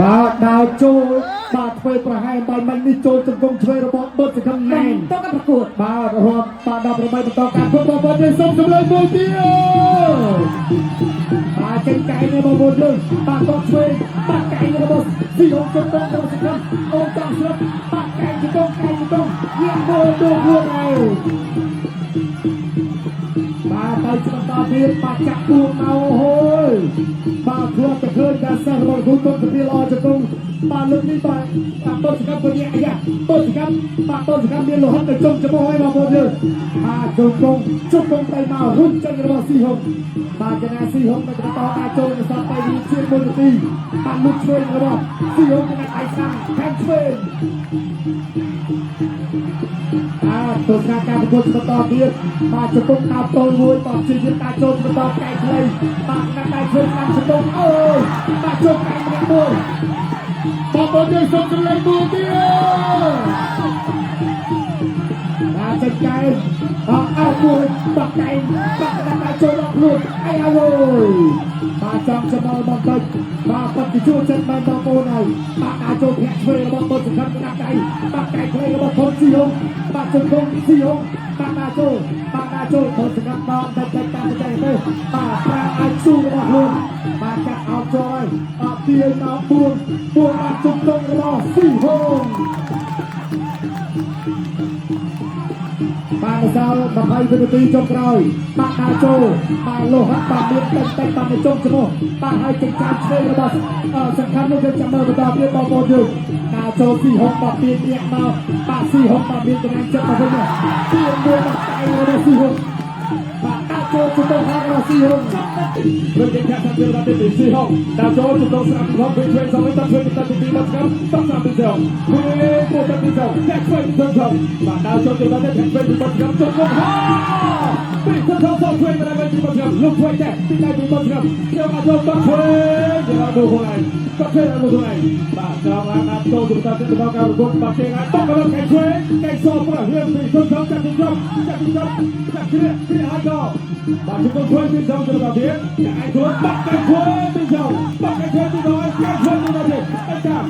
បាទដល់ចូលបាទធ្វើ មួយប្រហែលបាយមិននេះចូលចង្គង់ឆ្វេងរបស់បឺតសង្ឃឹមណែនតើប្រកួតបាទរាប់បាទ18បន្តការធ្វើបងប្អូនយើងសូមសម្លេងមួយទៀតបាទចេញកែនេះបងប្អូនយើងបាទតឆ្វេងបាទកែរបស់ស៊ីហុងចង្គង់របស់សង្ឃឹមអូនចង់ស្រុតបាទកែចង្គង់យាងមកទៅខ្លួនហើយបាទទៅបន្តទៀតបាទចាក់ពួនមកហូយបាទធ្លាប់តែឃើញការសិស្សរបស់គ្រូទុនទៅពីល្អចង្គង់បាទលើកនេះបាទបឺតសង្ឃឹមវិញអាយ៉ាបឺតសង្ឃឹមមានលោហិតទៅចុងច្បោះហើយបងប្អូនយើងបាទចង្គង់ទៅមករុញចេញរបស់ស៊ីហុងបាទចំណាស៊ីហុងទៅបន្តការចូលទៅសតទៅវាជា1នាទីបាទលុបឆ្វេងរបស់ស៊ីហុងទៅឯស្ដាំខាងឆ្វេងទស្សនការប្រកួតបន្តទៀតបាទចង្គង់តាមតូនមួយតជាយាមការចូលបន្តកែខ្លីបាទណាត់ដៃធ្វើតាមចង្គង់អូយបាទចូលកែម្នាក់មួយបងប្អូនយើងសូមសម្លេងមួយទៀតបាទចេញកែអើមួយបាក់កែបាក់ណាត់ដៃចូលដល់ខ្លួនអីហើយបាទចង់ចំណល់បន្តិចបាទបតិជួចិត្តបានបងប្អូនហើយបាទការចូលធាក់ឆ្វេងរបស់បឺតសង្ឃឹមណាត់ដៃបាក់កែខ្លីរបស់ធនស៊ីហុងបាទចង្គង់ស៊ីហុងបាទការចូលបឺតសង្ឃឹមដល់តែតាមទៅទេបាទប្រាអាចស៊ូរបស់ខ្លួនបាទចាក់អោបចូលហើយទាញមកពួនបាទចង្គង់របស់ស៊ីហុងបាទសល់20វិនាទីចុងក្រោយបាទការចូលបាទលោហិតបាទមានតិចបាទនៅចុងច្រោះបាទហើយចិញ្ចាមឆ្វេងរបស់សង្ឃឹមនោះយើងចាំមើលបន្តទៀតបងប្អូនយើងការចូលស៊ីហុងបាទពីអ្នកមកបាទស៊ីហុងបាទមានចំណេញចិត្តទៅវិញពីមួយបាទដៃរបស់ស៊ីហុងបាទការចូលទៅរបស់ស៊ីហុងព្រឹកជាខាងទៅដល់ទីស៊ីហុងការចូលទៅស្រាប់របស់វិញវិញសម្រាប់ទៅទីមកស្គាល់តោះស្រាប់ទៅវិញពួកទៅទីទៅតែឆ្វេងទៅបាទការចូលទៅដល់ទីឆ្វេងទៅស្គាល់ចុះមកពីទៅទៅឆ្វេងទៅដល់ទីមកស្គាល់លុបឆ្វេងតែទីដៃទីមកស្គាល់ចូលមកចូលទៅឆ្វេងទៅដល់ទៅខ្លួនឯងទៅឆ្វេងដល់ខ្លួនឯងបាទចូលឡើងដល់ចូលទៅដល់ទីដល់ការប្រកួតបាទគេអាចតបដល់គេឆ្វេងគេសោប្ររឿងពីទៅទៅចាក់ទីគ្រាអាចក៏បាទជង្គង់ឆ្វេងពីទៅដល់ទៀតចាក់ឲ្យខ្លួនបាត់ទៅឆ្វេងទៅចូលបាត់ទៅឆ្វេងទៅដល់គេឆ្វេងទៅដល់ទៀតតែចាំ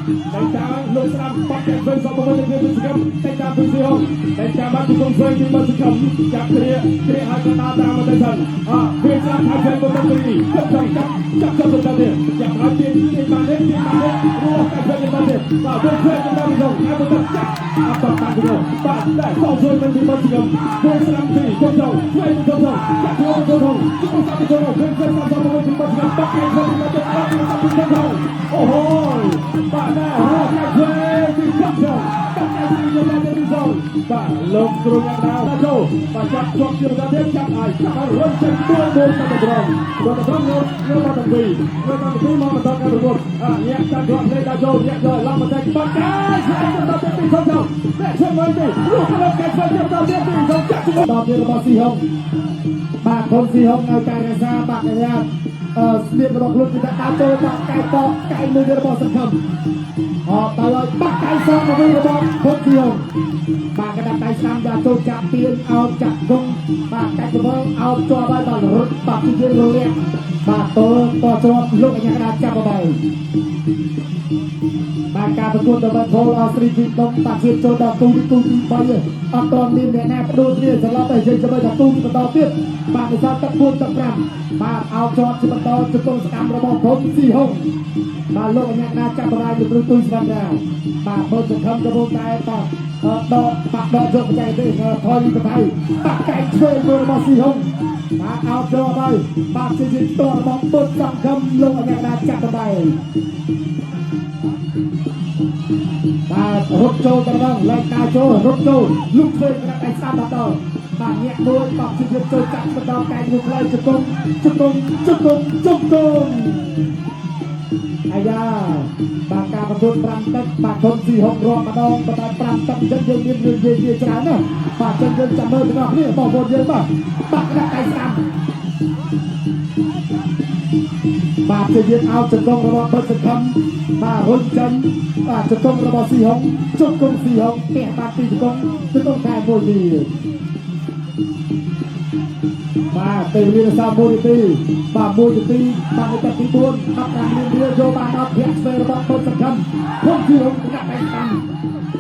លោកស្ដាប់បាត់ទៅឆ្វេងសពមកទៅពីសកម្មតែចាំពីស៊ីហុងតែចាំបាត់ជង្គង់ឆ្វេងពីមកសកម្មចាក់គ្រាឲ្យក៏ដើរតាមមកទៅសិនពេលស្ដាប់ថាឆ្វេងទៅដល់ទីចាប់ទៅដល់ទៀតចាំឲ្យទីបាននេះរស់តែឆ្វេងទៅដល់ទៀតបាទទៅឆ្វេងទៅដល់ទីហើយទៅចាក់អត់តាទៅបាទតែសោកឆ្វេងទៅពីមកសកម្មពេលស្ដាប់ទីទៅឆ្វេងទៅចាក់ទៅជង្គង់ទៅពេលស្ដាប់ទៅមកពីមកសកម្មបាត់ទៅឆ្វេងទៅដល់ទីអូโหបាទណារស់តែឆ្វេងពីចាប់ទៅតែទីទៅដល់ទីបាទលោកគ្រូយ៉ាងណាចូលបាទចាប់ជាប់ជាបន្តទៀតចាប់ឲ្យរុញចេញទួទៅត្រង់លោកមកដល់ពីមកបន្តការប្រកួតញាក់ចាប់ជាប់លេខដល់ចូលញាក់យកឡើងមកតែបាត់កាយឆ្វេងទៅដល់ទីទៅតែឆ្វេងមកទៅលោកមកកែឆ្វេងទៅដល់ទីទៅចាក់ទៅដល់ទីរបស់ស៊ីហុងបាទคนស៊ីហុងនៅការរក្សាបាក់កញ្ញាស្លៀករបស់ខ្លួនគឺដាក់ចូលបាក់កែតកែមួយរបស់សង្ឃឹមទៅឲ្យបាក់កែសងទៅរបស់คนស៊ីហុងបាទកដាក់ដៃស្ដាំយកចូលចាក់ទៀនអោបចាក់គង់បាទកែប្រវល់អោបជាប់ឲ្យដល់រត់បាក់ទីយើងរលាក់បាទតជាប់លោកអញ្ញាកដាចាប់ទៅបាទការប្រកួតរបស់ផលអស្រីពីដុំតាជាចូលដល់ទូទី3អត់ទាន់មានអ្នកណាបដូរគ្នាស្លាប់តែយើងចាំដល់ទូទីបន្តទៀតបាទវិសាលទឹក4ទឹក5បាទអោបជាប់ជាបន្តជង្គង់សកម្មរបស់ធនស៊ីហុងបាទលោកអញ្ញាកដាចាប់បរាយលើទូស្វាន់រាបាទបើសង្ឃឹមកំពុងតែបាទដកយកបច្ចេកទេសថយពីថៃបាក់កែឆ្វេងរបស់ស៊ីហុងបាទអោបជាប់ហើយបាទជាជាតរបស់បឺតសង្ឃឹមលោកអញ្ញាកដាចាប់បរាយបាទរត់ចូលទៅដល់លេខការចូលរត់ចូលលុបធ្វើកណ្ដាប់ដៃស្ដាំដល់បាទញាក់មួយបោកជិះចូលចាក់ទៅដល់កែមួយផ្លូវជង្គង់អាយ៉ាបាទការប្រកួត5ទឹកបាទធនស៊ីហុងរាប់ម្ដងបន្ត5ទឹកអញ្ចឹងយើងមានរឿងនិយាយច្រើនណាស់បាទអញ្ចឹងយើងចាំមើលទាំងអស់គ្នាបងប្អូនយើងបាទកណ្ដាប់ដៃស្ដាំបាទជាយើងអោបជង្គង់របស់បឺតសង្ឃឹមបាទរុញចេញបាទជង្គង់របស់ស៊ីហុងជង្គង់ស៊ីហុងផ្ទះបាទពីជង្គង់តែមួយទៀត បាទទៅរៀនសាមួយទីបាទមួយទីបាទនៅទី4អត់តាមរៀនយកបានអត់ភាក់ស្វែងរបស់ពលសង្ឃឹមខ្ញុំជឿដាក់ដៃតាម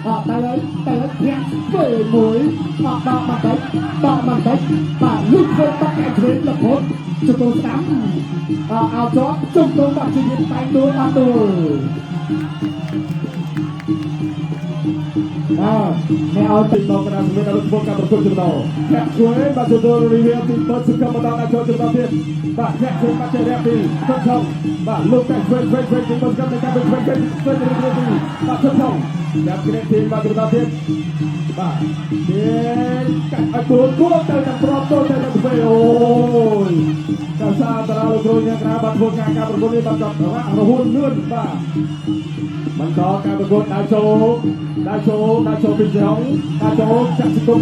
អត់ទៅភាក់ស្វែងមួយអត់ដល់បន្តិចបាទលុបទៅបាក់តែជ្រេតលផុតជុំស្ដាំឲ្យជាប់ជុំទៅបាក់ជាទៀតតែដួលអត់ដួលអ្នកឲ្យទីមកក្រាមវិញដល់ពលការប្រកួតចំណោអ្នកជួយបាទទទួលរីវៀទីពលសង្ឃឹមបន្តដល់ចូលចំណោទៀតបាទអ្នកជួយបាត់ជារយៈពីទឹកថងបាទលោកតែឆ្វេងទីពលសង្ឃឹមในការឆ្វេងទីបាទទឹកថងអ្នកក្រេតទីបាទបន្តទៀតបាទទៀតកាត់ឲ្យគួរទៅតាមប្របទៅតាមស្វេអូយកាសាតារាលោកគ្រូអ្នកក្រាមបាទធ្វើការប្រកួតនេះបាទចប់រហូតលឿនបាទបន្តការប្រកួតដល់ចូលពីចុងដល់ចូលចាក់ទីគុំ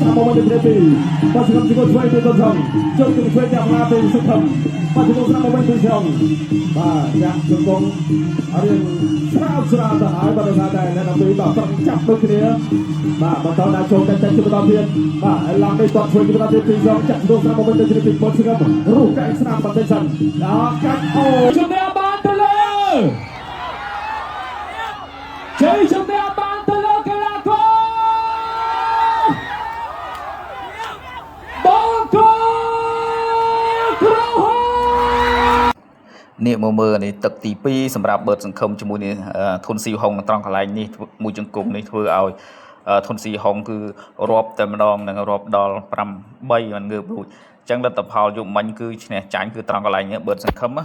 ស្រាប់មកវិញទីបាទសង្ឃឹមទីគុំឆ្វេងទៅទៅចុងឆ្វេងចាប់ឡាទៅសង្ឃឹមបាទទីគុំស្រាប់មកវិញទីចុងបាទចាក់ទីគុំរៀនស្រាវទៅហើយបាទថាតែអ្នកដល់ពីបាទប្រឹងចាប់ដូចគ្នាបាទបន្តដល់ចូលតែចាក់ទីបន្តទៀតបាទហើយឡើងទៅតឆ្វេងទីបន្តទៀតទីចុងចាក់ទីគុំស្រាប់មកវិញទៅទីពលសង្ឃឹមរូបកាយស្រាប់បន្តិចសិនដល់កាត់អូជំនះបានទៅលើជ័យជំនះបានទៅលើកីឡាករបង្គោលក្រហមនេះមកមើលនេះទឹកទី2សម្រាប់បឺតសង្ឃឹមជាមួយនេះធុនស៊ីហុងត្រង់កន្លែងនេះមួយជង្គង់នេះធ្វើឲ្យធុនស៊ីហុងគឺរាប់តែម្ដងនឹងរាប់ដល់5-3មិនងើបរួចអញ្ចឹងលទ្ធផលយកមិញគឺឈ្នះចាញ់គឺត្រង់កន្លែងនេះបឺតសង្ឃឹមណា